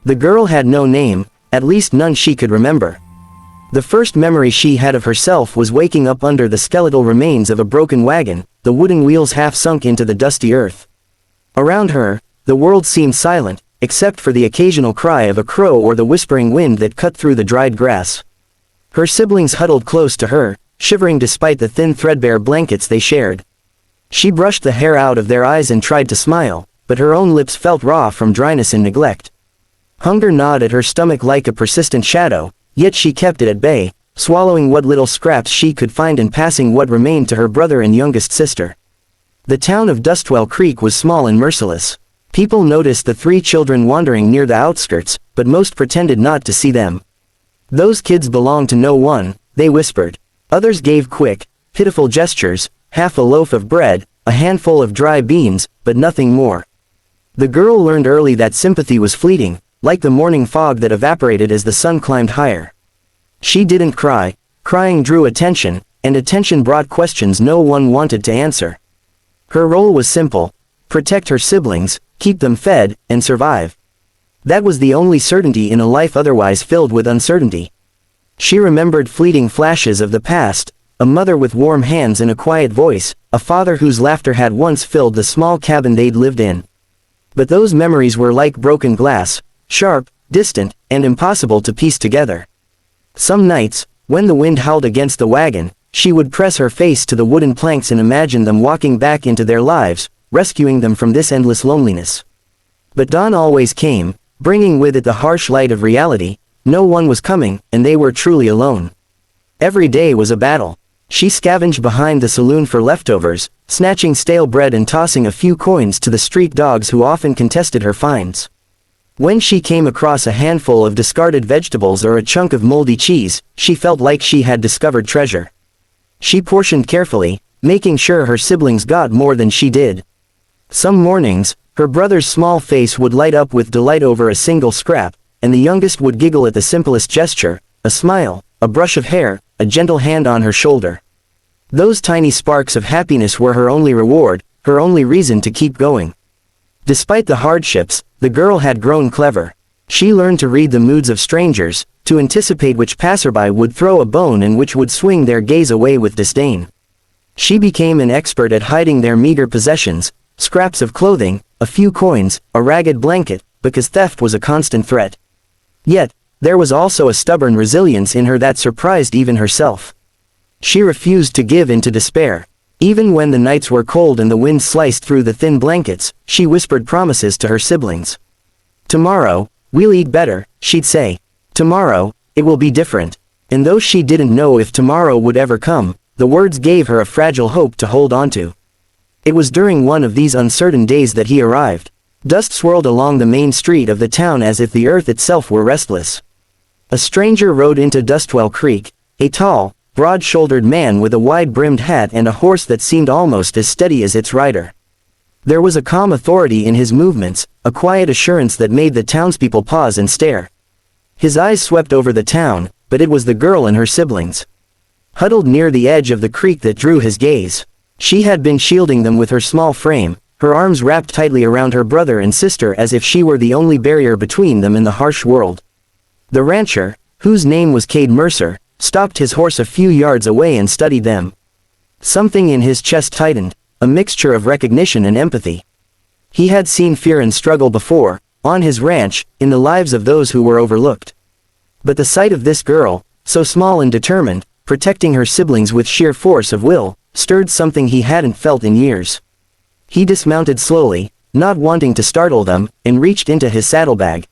The girl had no name, at least none she could remember. The first memory she had of herself was waking up under the skeletal remains of a broken wagon, the wooden wheels half sunk into the dusty earth. Around her, the world seemed silent, except for the occasional cry of a crow or the whispering wind that cut through the dried grass. Her siblings huddled close to her, shivering despite the thin threadbare blankets they shared. She brushed the hair out of their eyes and tried to smile, but her own lips felt raw from dryness and neglect. Hunger gnawed at her stomach like a persistent shadow, yet she kept it at bay, swallowing what little scraps she could find and passing what remained to her brother and youngest sister. The town of Dustwell Creek was small and merciless. People noticed the three children wandering near the outskirts, but most pretended not to see them. "Those kids belong to no one," they whispered. Others gave quick, pitiful gestures, half a loaf of bread, a handful of dry beans, but nothing more. The girl learned early that sympathy was fleeting, like the morning fog that evaporated as the sun climbed higher. She didn't cry. Crying drew attention, and attention brought questions no one wanted to answer. Her role was simple: protect her siblings, keep them fed, and survive. That was the only certainty in a life otherwise filled with uncertainty. She remembered fleeting flashes of the past, a mother with warm hands and a quiet voice, a father whose laughter had once filled the small cabin they'd lived in. But those memories were like broken glass, sharp, distant, and impossible to piece together. Some nights, when the wind howled against the wagon, she would press her face to the wooden planks and imagine them walking back into their lives, rescuing them from this endless loneliness. But dawn always came, bringing with it the harsh light of reality. No one was coming, and they were truly alone. Every day was a battle. She scavenged behind the saloon for leftovers, snatching stale bread and tossing a few coins to the street dogs who often contested her finds. When she came across a handful of discarded vegetables or a chunk of moldy cheese, she felt like she had discovered treasure. She portioned carefully, making sure her siblings got more than she did. Some mornings, her brother's small face would light up with delight over a single scrap, and the youngest would giggle at the simplest gesture, a smile, a brush of hair, a gentle hand on her shoulder. Those tiny sparks of happiness were her only reward, her only reason to keep going. Despite the hardships, the girl had grown clever. She learned to read the moods of strangers, to anticipate which passerby would throw a bone and which would swing their gaze away with disdain. She became an expert at hiding their meager possessions, scraps of clothing, a few coins, a ragged blanket, because theft was a constant threat. Yet, there was also a stubborn resilience in her that surprised even herself. She refused to give in to despair. Even when the nights were cold and the wind sliced through the thin blankets, she whispered promises to her siblings. "Tomorrow, we'll eat better," she'd say. "Tomorrow, it will be different." And though she didn't know if tomorrow would ever come, the words gave her a fragile hope to hold on to. It was during one of these uncertain days that he arrived. Dust swirled along the main street of the town as if the earth itself were restless. A stranger rode into Dustwell Creek, a tall, broad-shouldered man with a wide-brimmed hat and a horse that seemed almost as steady as its rider. There was a calm authority in his movements, a quiet assurance that made the townspeople pause and stare. His eyes swept over the town, but it was the girl and her siblings, huddled near the edge of the creek, that drew his gaze. She had been shielding them with her small frame, her arms wrapped tightly around her brother and sister as if she were the only barrier between them and the harsh world. The rancher, whose name was Cade Mercer, stopped his horse a few yards away and studied them. Something in his chest tightened, a mixture of recognition and empathy. He had seen fear and struggle before, on his ranch, in the lives of those who were overlooked. But the sight of this girl, so small and determined, protecting her siblings with sheer force of will, stirred something he hadn't felt in years. He dismounted slowly, not wanting to startle them, and reached into his saddlebag.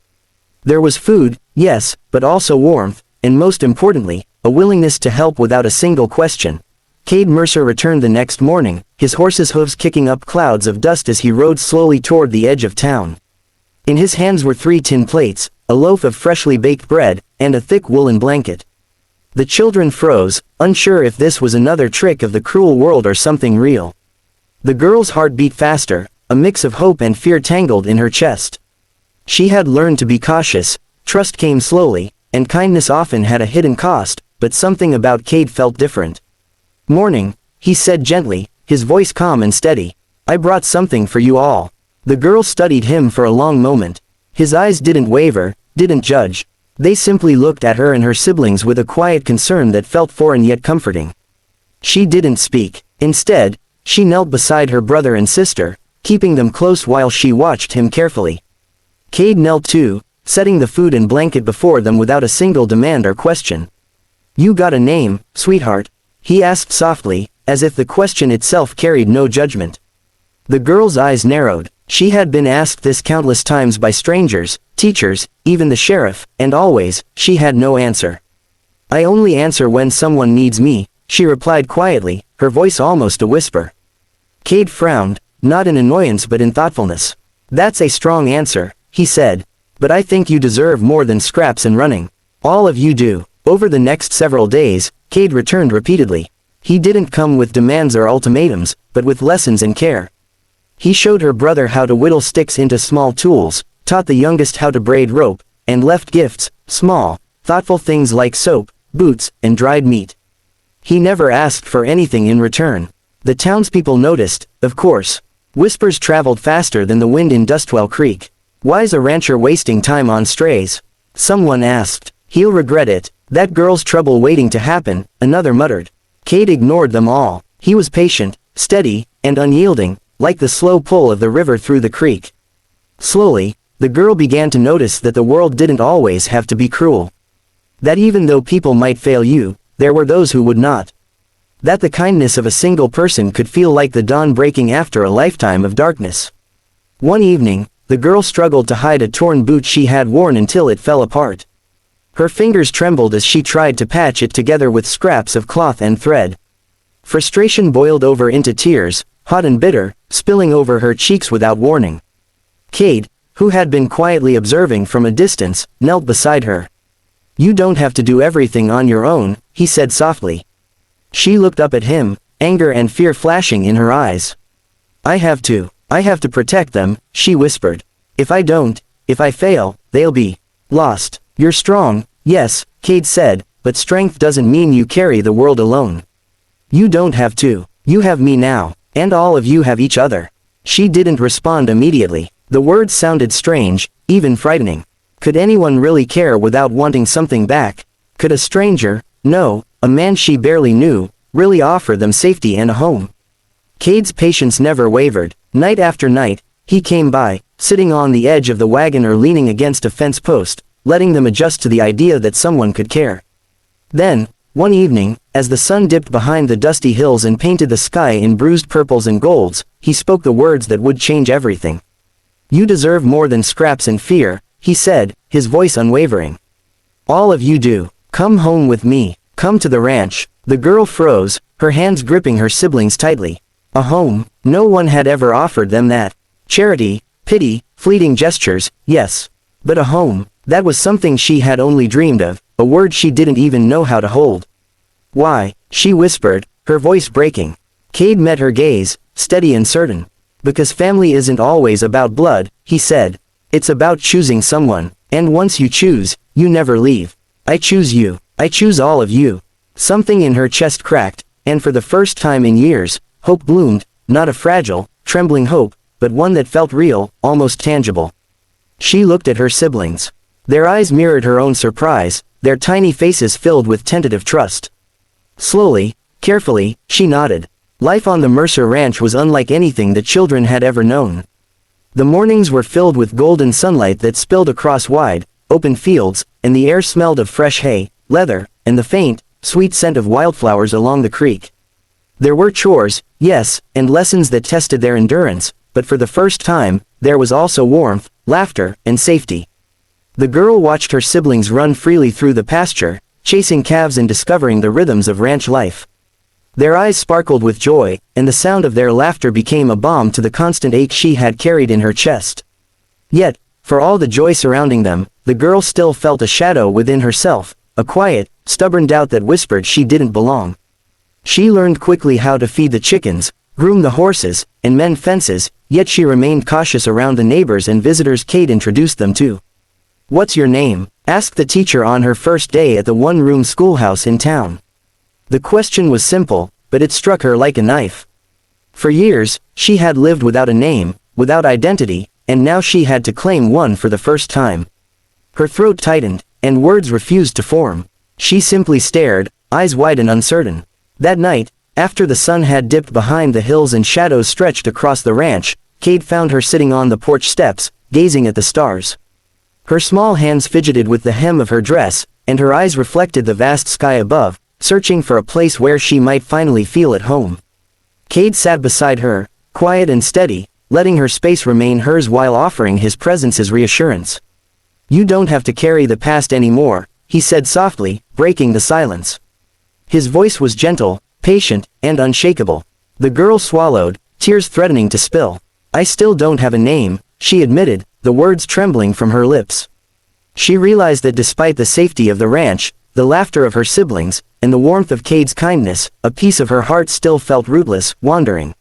There was food, yes, but also warmth, and most importantly, a willingness to help without a single question. Cade Mercer returned the next morning, his horse's hooves kicking up clouds of dust as he rode slowly toward the edge of town. In his hands were 3 tin plates, a loaf of freshly baked bread, and a thick woolen blanket. The children froze, unsure if this was another trick of the cruel world or something real. The girl's heart beat faster, a mix of hope and fear tangled in her chest. She had learned to be cautious, trust came slowly, and kindness often had a hidden cost, but something about Cade felt different. "Morning," he said gently, his voice calm and steady. "I brought something for you all." The girl studied him for a long moment. His eyes didn't waver, didn't judge. They simply looked at her and her siblings with a quiet concern that felt foreign yet comforting. She didn't speak. Instead, she knelt beside her brother and sister, keeping them close while she watched him carefully. Cade knelt too, setting the food and blanket before them without a single demand or question. "You got a name, sweetheart?" he asked softly, as if the question itself carried no judgment. The girl's eyes narrowed. She had been asked this countless times by strangers, teachers, even the sheriff, and always, she had no answer. "I only answer when someone needs me," she replied quietly, her voice almost a whisper. Cade frowned, not in annoyance but in thoughtfulness. "That's a strong answer," he said. "But I think you deserve more than scraps and running. All of you do." Over the next several days, Cade returned repeatedly. He didn't come with demands or ultimatums, but with lessons and care. He showed her brother how to whittle sticks into small tools, taught the youngest how to braid rope, and left gifts, small, thoughtful things like soap, boots, and dried meat. He never asked for anything in return. The townspeople noticed, of course. Whispers traveled faster than the wind in Dustwell Creek. "Why's a rancher wasting time on strays?" someone asked. "He'll regret it. That girl's trouble waiting to happen," another muttered. Cade ignored them all. He was patient, steady, and unyielding, like the slow pull of the river through the creek. Slowly, the girl began to notice that the world didn't always have to be cruel. That even though people might fail you, there were those who would not. That the kindness of a single person could feel like the dawn breaking after a lifetime of darkness. One evening, the girl struggled to hide a torn boot she had worn until it fell apart. Her fingers trembled as she tried to patch it together with scraps of cloth and thread. Frustration boiled over into tears, hot and bitter, spilling over her cheeks without warning. Cade, who had been quietly observing from a distance, knelt beside her. "You don't have to do everything on your own," he said softly. She looked up at him, anger and fear flashing in her eyes. I have to protect them," she whispered. If I fail, they'll be lost." "You're strong, yes," Cade said, "but strength doesn't mean you carry the world alone. You don't have to. You have me now, and all of you have each other." She didn't respond immediately. The words sounded strange, even frightening. Could anyone really care without wanting something back? Could a stranger, no, a man she barely knew, really offer them safety and a home? Cade's patience never wavered. Night after night, he came by, sitting on the edge of the wagon or leaning against a fence post, letting them adjust to the idea that someone could care. Then, one evening, as the sun dipped behind the dusty hills and painted the sky in bruised purples and golds, he spoke the words that would change everything. "You deserve more than scraps and fear," he said, his voice unwavering. "All of you do. Come home with me. Come to the ranch." The girl froze, her hands gripping her siblings tightly. A home, no one had ever offered them that. Charity, pity, fleeting gestures, yes. But a home, that was something she had only dreamed of, a word she didn't even know how to hold. "Why?" she whispered, her voice breaking. Cade met her gaze, steady and certain. "Because family isn't always about blood," he said. "It's about choosing someone, and once you choose, you never leave. I choose you. I choose all of you." Something in her chest cracked, and for the first time in years, hope bloomed, not a fragile, trembling hope, but one that felt real, almost tangible. She looked at her siblings. Their eyes mirrored her own surprise, their tiny faces filled with tentative trust. Slowly, carefully, she nodded. Life on the Mercer Ranch was unlike anything the children had ever known. The mornings were filled with golden sunlight that spilled across wide, open fields, and the air smelled of fresh hay, leather, and the faint, sweet scent of wildflowers along the creek. There were chores, yes, and lessons that tested their endurance, but for the first time, there was also warmth, laughter, and safety. The girl watched her siblings run freely through the pasture, chasing calves and discovering the rhythms of ranch life. Their eyes sparkled with joy, and the sound of their laughter became a balm to the constant ache she had carried in her chest. Yet, for all the joy surrounding them, the girl still felt a shadow within herself, a quiet, stubborn doubt that whispered she didn't belong. She learned quickly how to feed the chickens, groom the horses, and mend fences, yet she remained cautious around the neighbors and visitors Cade introduced them to. "What's your name?" asked the teacher on her first day at the one-room schoolhouse in town. The question was simple, but it struck her like a knife. For years, she had lived without a name, without identity, and now she had to claim one for the first time. Her throat tightened, and words refused to form. She simply stared, eyes wide and uncertain. That night, after the sun had dipped behind the hills and shadows stretched across the ranch, Cade found her sitting on the porch steps, gazing at the stars. Her small hands fidgeted with the hem of her dress, and her eyes reflected the vast sky above, searching for a place where she might finally feel at home. Cade sat beside her, quiet and steady, letting her space remain hers while offering his presence as reassurance. "You don't have to carry the past anymore," he said softly, breaking the silence. His voice was gentle, patient, and unshakable. The girl swallowed, tears threatening to spill. "I still don't have a name," she admitted, the words trembling from her lips. She realized that despite the safety of the ranch, the laughter of her siblings, and the warmth of Cade's kindness, a piece of her heart still felt rootless, wandering.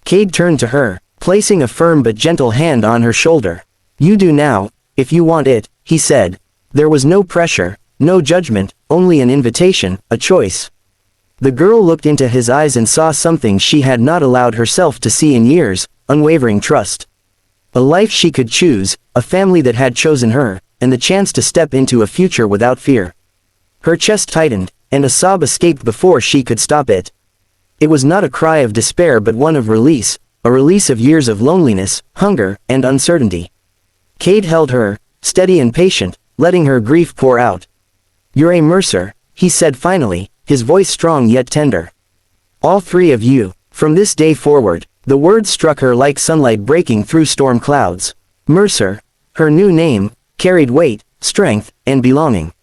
Cade turned to her, placing a firm but gentle hand on her shoulder. "You do now, if you want it," he said. There was no pressure, no judgment, only an invitation, a choice. The girl looked into his eyes and saw something she had not allowed herself to see in years, unwavering trust. A life she could choose, a family that had chosen her, and the chance to step into a future without fear. Her chest tightened, and a sob escaped before she could stop it. It was not a cry of despair but one of release, a release of years of loneliness, hunger, and uncertainty. Cade held her, steady and patient, letting her grief pour out. "You're a Mercer," he said finally, his voice strong yet tender. "All three of you, from this day forward." The words struck her like sunlight breaking through storm clouds. Mercer, her new name, carried weight, strength, and belonging.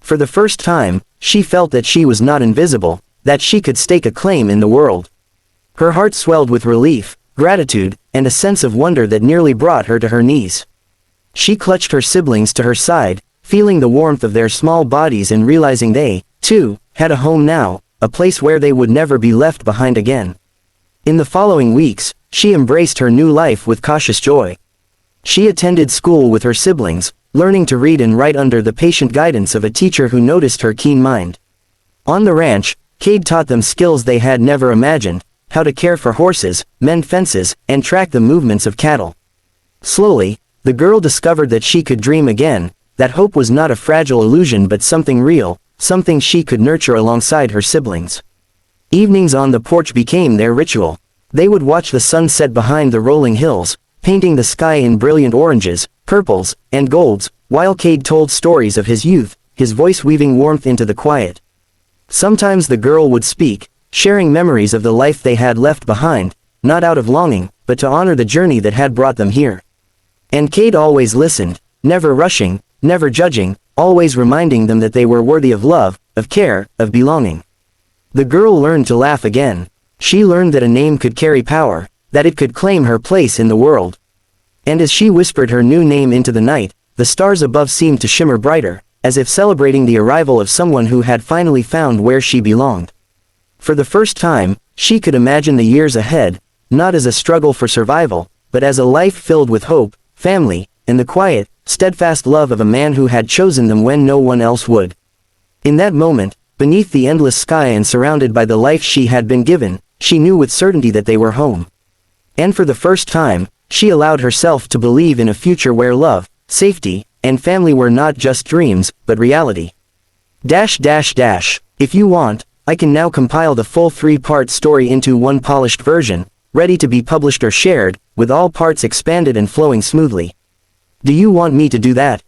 For the first time, she felt that she was not invisible, that she could stake a claim in the world. Her heart swelled with relief, gratitude, and a sense of wonder that nearly brought her to her knees. She clutched her siblings to her side, feeling the warmth of their small bodies and realizing they, too, had a home now, a place where they would never be left behind again. In the following weeks, she embraced her new life with cautious joy. She attended school with her siblings, learning to read and write under the patient guidance of a teacher who noticed her keen mind. On the ranch, Cade taught them skills they had never imagined, how to care for horses, mend fences, and track the movements of cattle. Slowly, the girl discovered that she could dream again, that hope was not a fragile illusion but something real, something she could nurture alongside her siblings. Evenings on the porch became their ritual. They would watch the sun set behind the rolling hills, painting the sky in brilliant oranges, purples, and golds, while Cade told stories of his youth, his voice weaving warmth into the quiet. Sometimes the girl would speak, sharing memories of the life they had left behind, not out of longing, but to honor the journey that had brought them here. And Cade always listened, never rushing, never judging, always reminding them that they were worthy of love, of care, of belonging. The girl learned to laugh again. She learned that a name could carry power, that it could claim her place in the world. And as she whispered her new name into the night, the stars above seemed to shimmer brighter, as if celebrating the arrival of someone who had finally found where she belonged. For the first time, she could imagine the years ahead, not as a struggle for survival, but as a life filled with hope, family, and the quiet, steadfast love of a man who had chosen them when no one else would. In that moment, beneath the endless sky and surrounded by the life she had been given, she knew with certainty that they were home. And for the first time, she allowed herself to believe in a future where love, safety, and family were not just dreams, but reality. If you want, I can now compile the full 3-part story into one polished version, ready to be published or shared, with all parts expanded and flowing smoothly. Do you want me to do that?